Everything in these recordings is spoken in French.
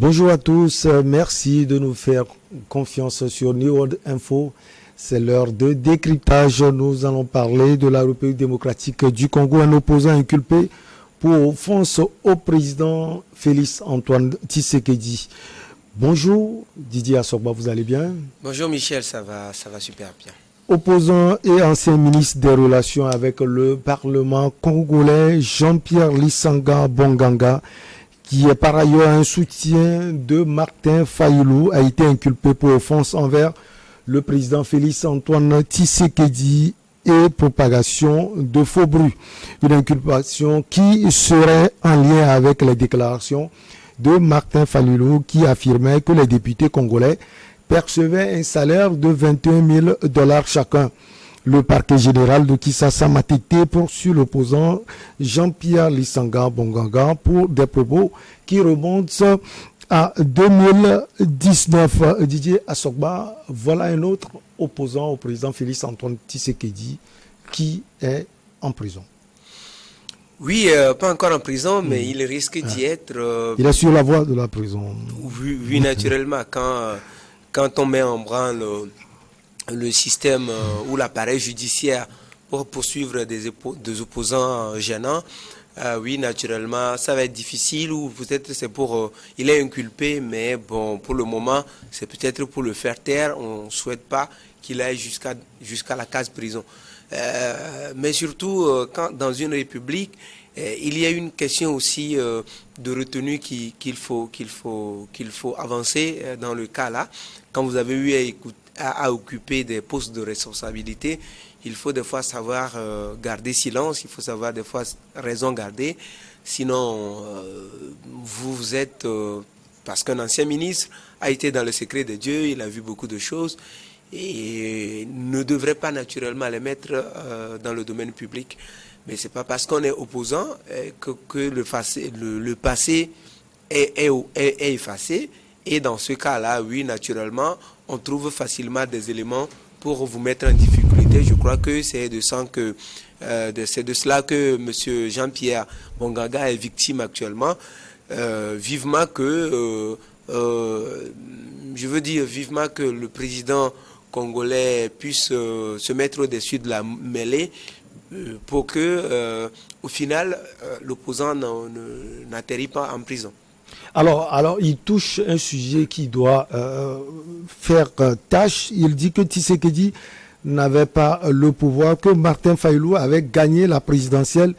Bonjour à tous, merci de nous faire confiance sur New World Info. C'est l'heure de décryptage. Nous allons parler de la République démocratique du Congo, un opposant inculpé pour offense au président Félix Antoine Tshisekedi. Bonjour Didier Assogba, vous allez bien? Bonjour Michel, ça va super bien. Opposant et ancien ministre des Relations avec le Parlement congolais, Jean-Pierre Lissanga Bonganga, qui est par ailleurs un soutien de Martin Fayulu, a été inculpé pour offense envers le président Félix Antoine Tshisekedi et propagation de faux bruits. Une inculpation qui serait en lien avec les déclarations de Martin Fayulu qui affirmait que les députés congolais percevaient un salaire de 21 000 $ chacun. Le parquet général de Kinshasa Matete poursuit l'opposant Jean-Pierre Lissanga Bonganga pour des propos qui remontent à 2019. Didier Assogba, voilà un autre opposant au président Félix Antoine Tshisekedi qui est en prison. Oui, pas encore en prison, mais il risque d'y être. Il est sur la voie de la prison. Oui, naturellement, quand on met en branle le système ou l'appareil judiciaire pour poursuivre des opposants gênants, oui, naturellement, ça va être difficile ou peut-être c'est pour... il est inculpé, mais bon, pour le moment, c'est peut-être pour le faire taire. On ne souhaite pas qu'il aille jusqu'à la case prison. Mais surtout, dans une république, il y a une question aussi de retenue qu'il faut avancer dans le cas là. Quand vous avez eu à occuper des postes de responsabilité, il faut des fois savoir garder silence, il faut savoir des fois raison garder. Sinon, vous êtes... parce qu'un ancien ministre a été dans le secret de Dieu, il a vu beaucoup de choses et ne devrait pas naturellement les mettre dans le domaine public. Mais ce n'est pas parce qu'on est opposant que le passé est effacé. Et dans ce cas-là, oui, naturellement, on trouve facilement des éléments pour vous mettre en difficulté. Je crois que c'est de cela que M. Jean-Pierre Bonganga est victime actuellement. Vivement que le président congolais puisse se mettre au-dessus de la mêlée pour que, au final, l'opposant n'atterrit pas en prison. Alors, il touche un sujet qui doit faire tâche. Il dit que Tshisekedi n'avait pas le pouvoir, que Martin Fayulu avait gagné la présidentielle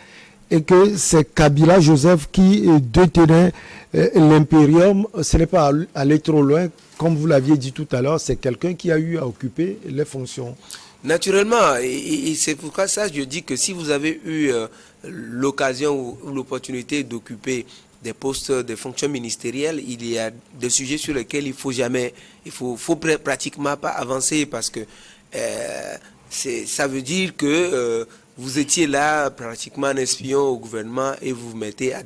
et que c'est Kabila Joseph qui détenait l'impérium. Ce n'est pas aller trop loin. Comme vous l'aviez dit tout à l'heure, c'est quelqu'un qui a eu à occuper les fonctions. Naturellement, et c'est pourquoi ça je dis que si vous avez eu l'occasion ou l'opportunité d'occuper des postes, des fonctions ministérielles, il y a des sujets sur lesquels il faut pratiquement pas avancer parce que ça veut dire que vous étiez là pratiquement un espion au gouvernement et vous vous mettez à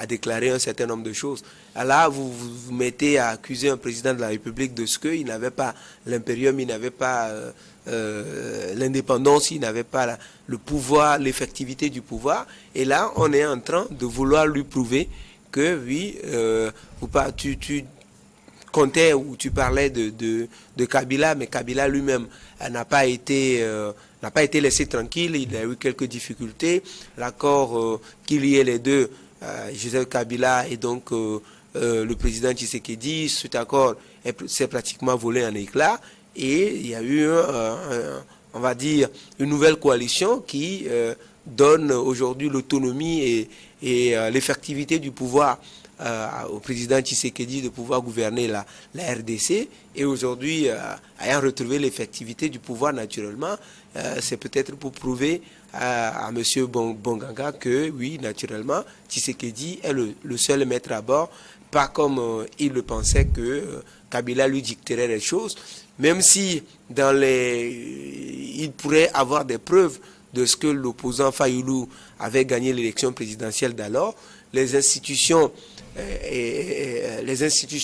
déclarer un certain nombre de choses. Là, vous vous mettez à accuser un président de la République de ce qu'il n'avait pas l'impérium, il n'avait pas l'indépendance, il n'avait pas le pouvoir, l'effectivité du pouvoir. Et là, on est en train de vouloir lui prouver que oui, tu comptais ou tu parlais de Kabila, mais Kabila lui-même n'a pas été laissé tranquille, il a eu quelques difficultés. L'accord qu'il y ait les deux, Joseph Kabila et donc le président Tshisekedi, cet accord s'est pratiquement volé en éclats et il y a eu, on va dire, une nouvelle coalition qui donne aujourd'hui l'autonomie et l'effectivité du pouvoir au président Tshisekedi de pouvoir gouverner la RDC. Et aujourd'hui, ayant retrouvé l'effectivité du pouvoir naturellement, c'est peut-être pour prouver à M. Bonganga que oui, naturellement, Tshisekedi est le seul maître à bord, pas comme il le pensait que Kabila lui dicterait les choses, même si il pourrait avoir des preuves de ce que l'opposant Fayulu avait gagné l'élection présidentielle d'alors. Les institutions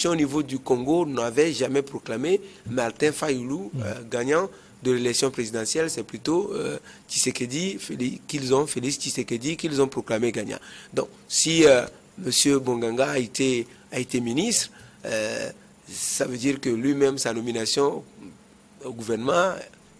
au niveau du Congo n'avaient jamais proclamé Martin Fayulu gagnant de l'élection présidentielle. C'est plutôt Tshisekedi, Félix Tshisekedi qu'ils ont proclamé gagnant. Donc, si M. Bonganga a été ministre, ça veut dire que lui-même, sa nomination au gouvernement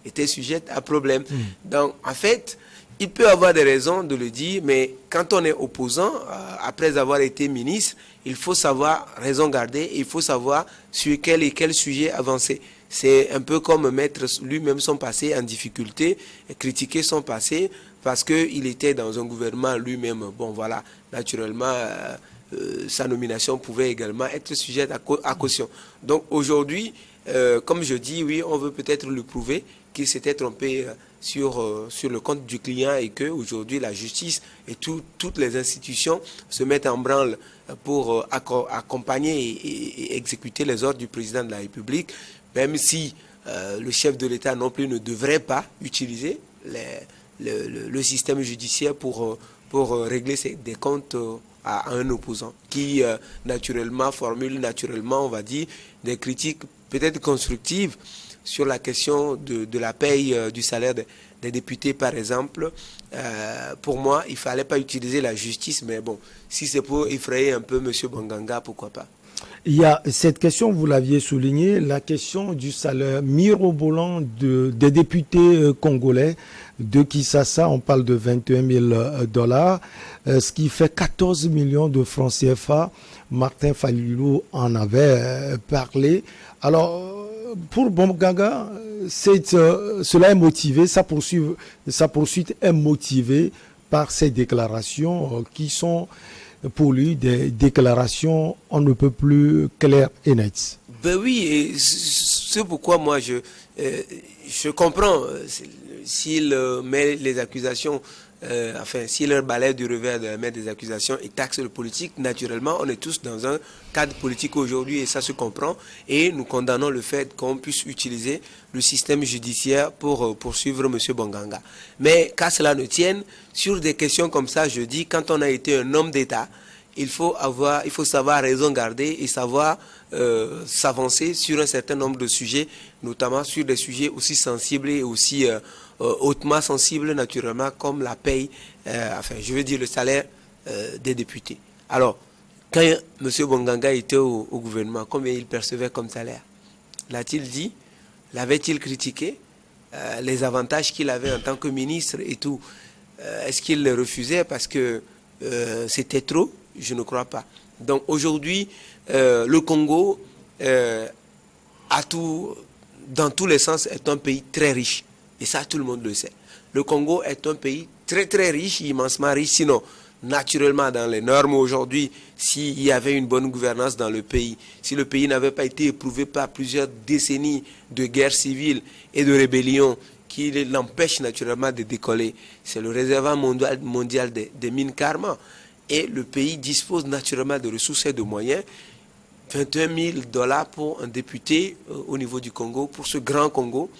était sujette à problème. Donc, en fait, il peut avoir des raisons de le dire, mais quand on est opposant, après avoir été ministre, il faut savoir raison garder, il faut savoir sur quel et quel sujet avancer. C'est un peu comme mettre lui-même son passé en difficulté, et critiquer son passé, parce qu'il était dans un gouvernement lui-même. Bon, voilà, naturellement, sa nomination pouvait également être sujette à caution. Donc aujourd'hui, comme je dis, oui, on veut peut-être le prouver qu'il s'était trompé sur le compte du client et qu'aujourd'hui la justice et toutes les institutions se mettent en branle pour accompagner et exécuter les ordres du président de la République, même si le chef de l'État non plus ne devrait pas utiliser le système judiciaire pour régler des comptes à un opposant qui naturellement formule, on va dire, des critiques peut-être constructives sur la question de la paye du salaire des députés, par exemple. Pour moi, il ne fallait pas utiliser la justice, mais bon, si c'est pour effrayer un peu M. Bonganga, pourquoi pas. Il y a cette question, vous l'aviez souligné, la question du salaire mirobolant des députés congolais de Kinshasa. On parle de 21 000 $, ce qui fait 14 millions de francs CFA. Martin Fayulu en avait parlé. Alors, pour Bonganga, cela est motivé, sa poursuite est motivée par ces déclarations qui sont pour lui des déclarations on ne peut plus claires et nettes. Ben oui, et c'est pourquoi moi je comprends s'il met les accusations, s'il balaye du revers de la main des accusations et taxe le politique. Naturellement, on est tous dans un cadre politique aujourd'hui et ça se comprend, et nous condamnons le fait qu'on puisse utiliser le système judiciaire pour poursuivre M. Bonganga. Mais qu'à cela ne tienne, sur des questions comme ça, je dis, quand on a été un homme d'État, il faut savoir raison garder et savoir s'avancer sur un certain nombre de sujets, notamment sur des sujets aussi sensibles et aussi hautement sensibles naturellement comme la paye, le salaire des députés. Alors, quand M. Bonganga était au gouvernement, combien il percevait comme salaire? L'a-t-il dit? L'avait-il critiqué? Les avantages qu'il avait en tant que ministre et tout, est-ce qu'il les refusait parce que c'était trop? Je ne crois pas. Donc aujourd'hui, le Congo, dans tous les sens, est un pays très riche. Et ça, tout le monde le sait. Le Congo est un pays très très riche, immensement riche. Sinon, naturellement, dans les normes aujourd'hui, s'il y avait une bonne gouvernance dans le pays, si le pays n'avait pas été éprouvé par plusieurs décennies de guerre civile et de rébellion qui l'empêchent naturellement de décoller, c'est le réservoir mondial des mines Karma. Et le pays dispose naturellement de ressources et de moyens. 21 000 $ pour un député au niveau du Congo, pour ce grand Congo,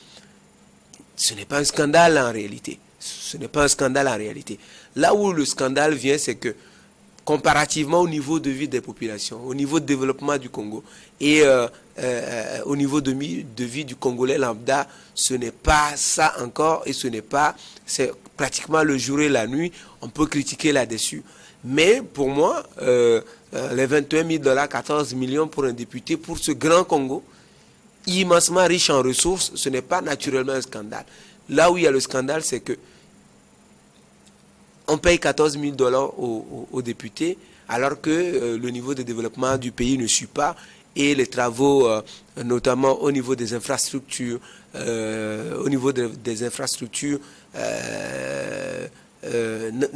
ce n'est pas un scandale en réalité. Ce n'est pas un scandale en réalité. Là où le scandale vient, c'est que comparativement au niveau de vie des populations, au niveau de développement du Congo et au niveau de vie du Congolais lambda, ce n'est pas ça encore et c'est pratiquement le jour et la nuit. On peut critiquer là-dessus. Mais pour moi, les 21 000 $, 14 millions pour un député, pour ce grand Congo, immensement riche en ressources, ce n'est pas naturellement un scandale. Là où il y a le scandale, c'est que on paye 14 000 $ aux députés, alors que le niveau de développement du pays ne suit pas, et les travaux, notamment au niveau des infrastructures, ne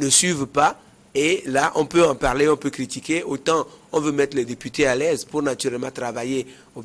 suivent pas. Et là, on peut en parler, on peut critiquer. Autant on veut mettre les députés à l'aise pour naturellement travailler au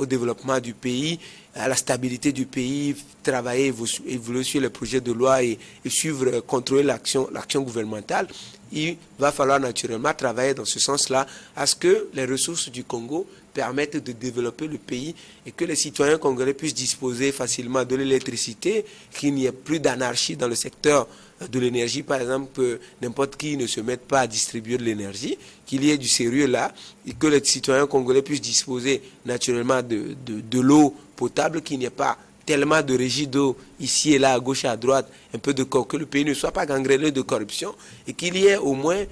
développement du pays, à la stabilité du pays, travailler, évoluer sur les projets de loi et suivre, contrôler l'action gouvernementale. Il va falloir naturellement travailler dans ce sens-là à ce que les ressources du Congo permettent de développer le pays et que les citoyens congolais puissent disposer facilement de l'électricité, qu'il n'y ait plus d'anarchie dans le secteur de l'énergie, par exemple, que n'importe qui ne se mette pas à distribuer de l'énergie, qu'il y ait du sérieux là, et que les citoyens congolais puissent disposer naturellement de l'eau potable, qu'il n'y ait pas tellement de régies d'eau ici et là, à gauche et à droite, un peu de que le pays ne soit pas gangréné de corruption, et qu'il y ait au moins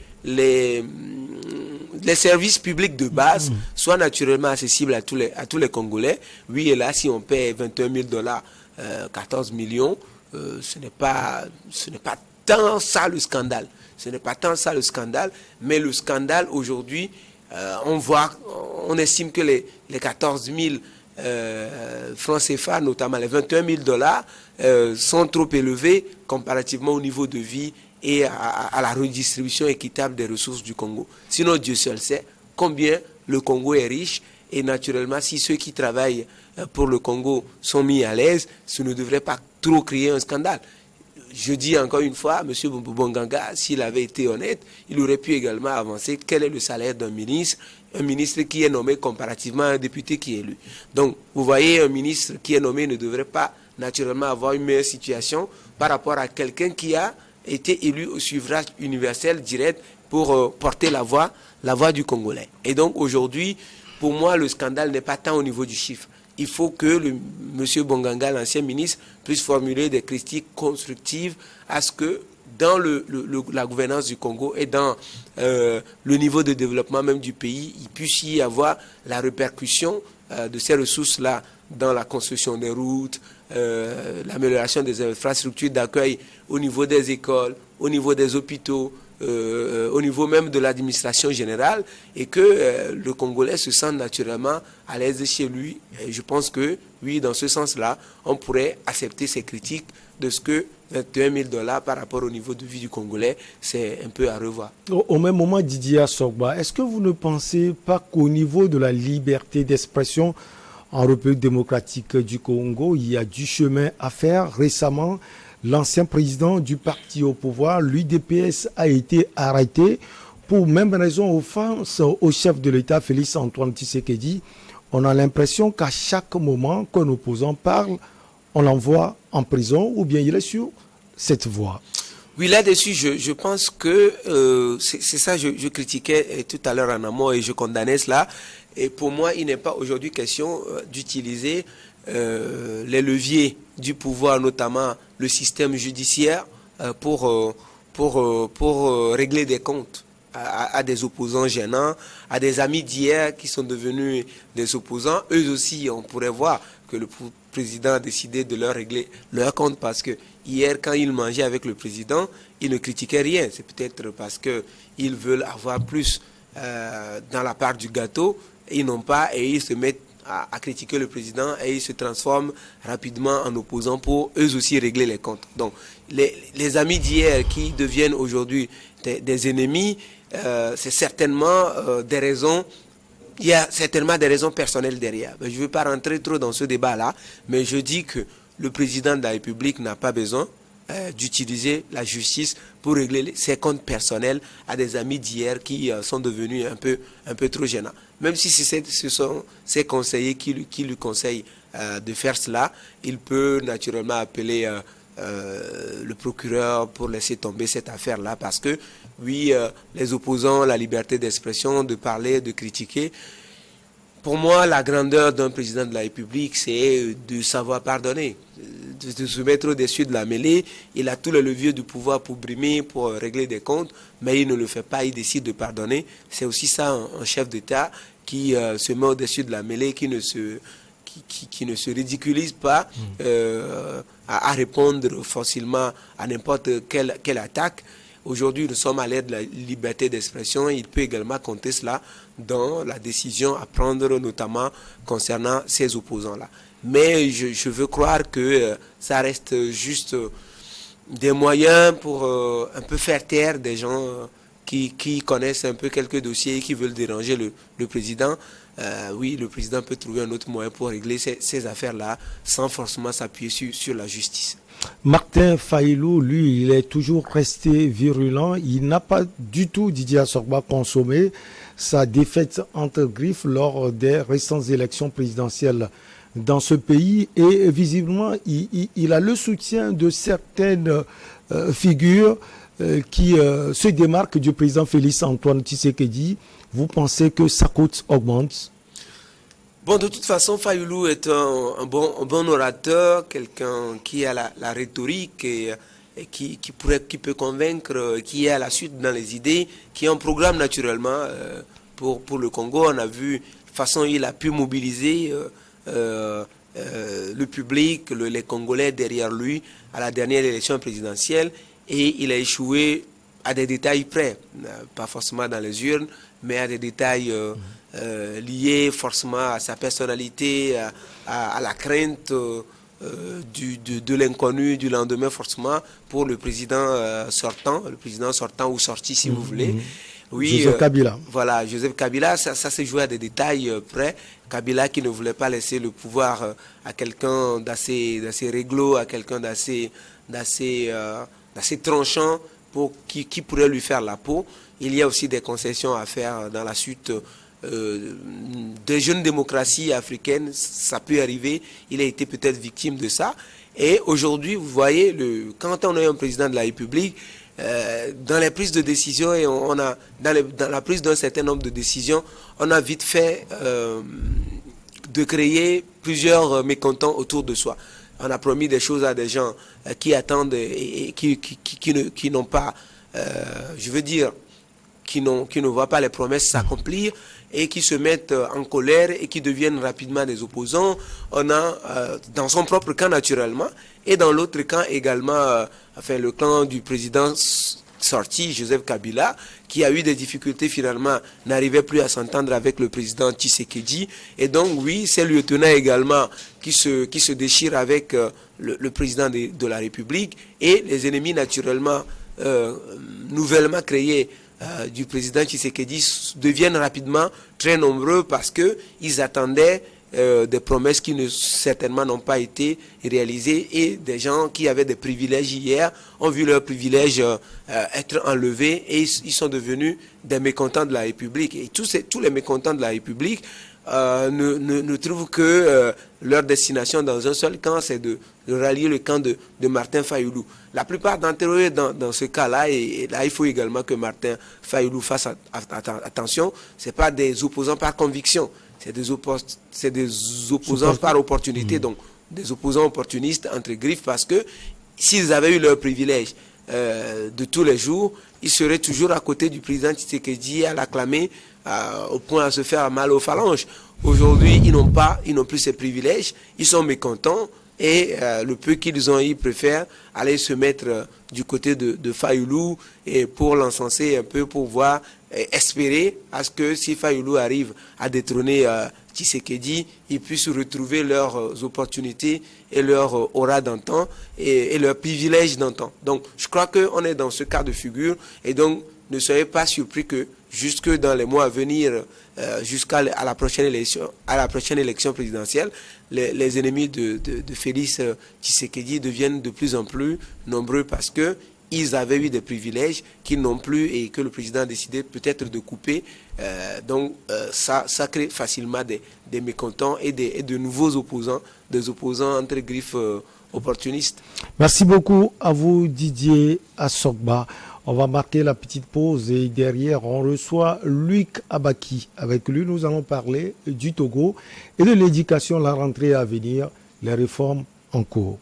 les services publics de base soient naturellement accessibles à tous les Congolais. Oui, et là, si on paie 21 000 $, 14 millions, ce n'est pas tant ça le scandale. Ce n'est pas tant ça le scandale, mais le scandale aujourd'hui, on estime que les 14 000 francs CFA, notamment les 21 000 $, sont trop élevés comparativement au niveau de vie et à la redistribution équitable des ressources du Congo. Sinon, Dieu seul sait combien le Congo est riche et naturellement, si ceux qui travaillent pour le Congo sont mis à l'aise, ce ne devrait pas trop créer un scandale. Je dis encore une fois, M. Bonganga, s'il avait été honnête, il aurait pu également avancer quel est le salaire d'un ministre, un ministre qui est nommé comparativement à un député qui est élu. Donc, vous voyez, un ministre qui est nommé ne devrait pas naturellement avoir une meilleure situation par rapport à quelqu'un qui a été élu au suffrage universel direct pour porter la voix du Congolais. Et donc, aujourd'hui, pour moi, le scandale n'est pas tant au niveau du chiffre. Il faut que M. Bonganga, l'ancien ministre, puisse formuler des critiques constructives à ce que dans la gouvernance du Congo et dans le niveau de développement même du pays, il puisse y avoir la répercussion de ces ressources-là dans la construction des routes, l'amélioration des infrastructures d'accueil au niveau des écoles, au niveau des hôpitaux, au niveau même de l'administration générale, et que le Congolais se sente naturellement à l'aise chez lui. Et je pense que, oui, dans ce sens-là, on pourrait accepter ces critiques de ce que 21 000 $ par rapport au niveau de vie du Congolais, c'est un peu à revoir. Au même moment, Didier Assogba, est-ce que vous ne pensez pas qu'au niveau de la liberté d'expression en République démocratique du Congo, il y a du chemin à faire? Récemment, l'ancien président du parti au pouvoir, l'UDPS, a été arrêté pour même raison offense au chef de l'État, Félix Antoine Tshisekedi. On a l'impression qu'à chaque moment qu'un opposant parle, on l'envoie en prison ou bien il est sur cette voie. Oui, là-dessus, je pense que c'est ça, je critiquais tout à l'heure en amont et je condamnais cela. Et pour moi, il n'est pas aujourd'hui question d'utiliser les leviers du pouvoir, notamment le système judiciaire, pour régler des comptes à des opposants gênants, à des amis d'hier qui sont devenus des opposants. Eux aussi, on pourrait voir que le président a décidé de leur régler leur compte parce que hier, quand ils mangeaient avec le président, ils ne critiquaient rien. C'est peut-être parce qu'ils veulent avoir plus dans la part du gâteau. Ils n'ont pas et ils se mettent à critiquer le président et ils se transforment rapidement en opposants pour eux aussi régler les comptes. Donc, les amis d'hier qui deviennent aujourd'hui des ennemis, c'est certainement des raisons. Il y a certainement des raisons personnelles derrière. Je ne veux pas rentrer trop dans ce débat-là, mais je dis que le président de la République n'a pas besoin d'utiliser la justice pour régler ses comptes personnels à des amis d'hier qui sont devenus un peu trop gênants. Même si ce sont ses conseillers qui lui conseillent de faire cela, il peut naturellement appeler le procureur pour laisser tomber cette affaire-là parce que, oui, les opposants, la liberté d'expression, de parler, de critiquer. Pour moi, la grandeur d'un président de la République, c'est de savoir pardonner, de se mettre au-dessus de la mêlée. Il a tous les leviers du pouvoir pour brimer, pour régler des comptes, mais il ne le fait pas, il décide de pardonner. C'est aussi ça un chef d'État qui se met au-dessus de la mêlée, qui ne se ridiculise pas à répondre facilement à n'importe quelle attaque. Aujourd'hui, nous sommes à l'ère de la liberté d'expression. Il peut également compter cela dans la décision à prendre, notamment concernant ces opposants-là. Mais je veux croire que ça reste juste des moyens pour un peu faire taire des gens qui connaissent un peu quelques dossiers et qui veulent déranger le président. Oui, le président peut trouver un autre moyen pour régler ces affaires-là sans forcément s'appuyer sur la justice. Martin Fayulu, lui, il est toujours resté virulent. Il n'a pas du tout, Didier Assogba, consommé sa défaite entre griffes lors des récentes élections présidentielles dans ce pays. Et visiblement, il a le soutien de certaines figures qui se démarquent du président Félix Antoine Tshisekedi. Vous pensez que sa cote augmente? Bon, de toute façon, Fayulu est un bon orateur, quelqu'un qui a la rhétorique et qui peut convaincre, qui est à la suite dans les idées, qui a un programme naturellement pour le Congo. On a vu la façon il a pu mobiliser le public, les Congolais derrière lui à la dernière élection présidentielle, et il a échoué à des détails près, pas forcément dans les urnes, mais à des détails liés forcément à sa personnalité, à la crainte de l'inconnu du lendemain, forcément, pour le président sortant ou sorti si vous voulez. Oui, Joseph Kabila. Voilà, Joseph Kabila, ça s'est joué à des détails près. Kabila qui ne voulait pas laisser le pouvoir à quelqu'un d'assez réglo, à quelqu'un d'assez tranchant pour qui pourrait lui faire la peau. Il y a aussi des concessions à faire dans la suite des jeunes démocraties africaines. Ça peut arriver. Il a été peut-être victime de ça. Et aujourd'hui, vous voyez, quand on est un président de la République, dans les prises de décision, et dans la prise d'un certain nombre de décisions, on a vite fait de créer plusieurs mécontents autour de soi. On a promis des choses à des gens qui attendent et qui n'ont pas, je veux dire, qui ne voient pas les promesses s'accomplir et qui se mettent en colère et qui deviennent rapidement des opposants. On a, dans son propre camp naturellement, et dans l'autre camp également, le camp du président sorti, Joseph Kabila, qui a eu des difficultés finalement, n'arrivait plus à s'entendre avec le président Tshisekedi. Et donc oui, ces lieutenants également qui se déchirent avec le président de la République, et les ennemis naturellement nouvellement créés du président Tshisekedi deviennent rapidement très nombreux parce qu'ils attendaient des promesses qui certainement n'ont pas été réalisées, et des gens qui avaient des privilèges hier ont vu leurs privilèges être enlevés, et ils sont devenus des mécontents de la République. Et tous les mécontents de la République ne trouvent que leur destination dans un seul camp, c'est de rallier le camp de Martin Fayoulou. La plupart d'entre eux dans ce cas-là, et là il faut également que Martin Fayoulou fasse attention, ce n'est pas des opposants par conviction, c'est des opposants par opportunité, donc des opposants opportunistes entre griffes, parce que s'ils avaient eu leur privilège de tous les jours, ils seraient toujours à côté du président Tshisekedi à l'acclamer au point à se faire mal aux phalanges. Aujourd'hui, ils n'ont plus ces privilèges, ils sont mécontents, et le peu qu'ils ont, ils préfèrent aller se mettre du côté de Fayoulou et pour l'encenser un peu, pour voir, espérer à ce que si Fayoulou arrive à détrôner Tshisekedi, ils puissent retrouver leurs opportunités et leur aura d'antan et leurs privilèges d'antan. Donc je crois qu'on est dans ce cas de figure, et donc ne soyez pas surpris que jusque dans les mois à venir, jusqu'à la prochaine élection présidentielle, les ennemis de Félix Tshisekedi deviennent de plus en plus nombreux parce que ils avaient eu des privilèges qu'ils n'ont plus et que le président a décidé peut-être de couper. Donc ça crée facilement des mécontents et de nouveaux opposants, des opposants entre griffes opportunistes. Merci beaucoup à vous, Didier Assogba. On va marquer la petite pause et derrière, on reçoit Luc Abaki. Avec lui, nous allons parler du Togo et de l'éducation, la rentrée à venir, les réformes en cours.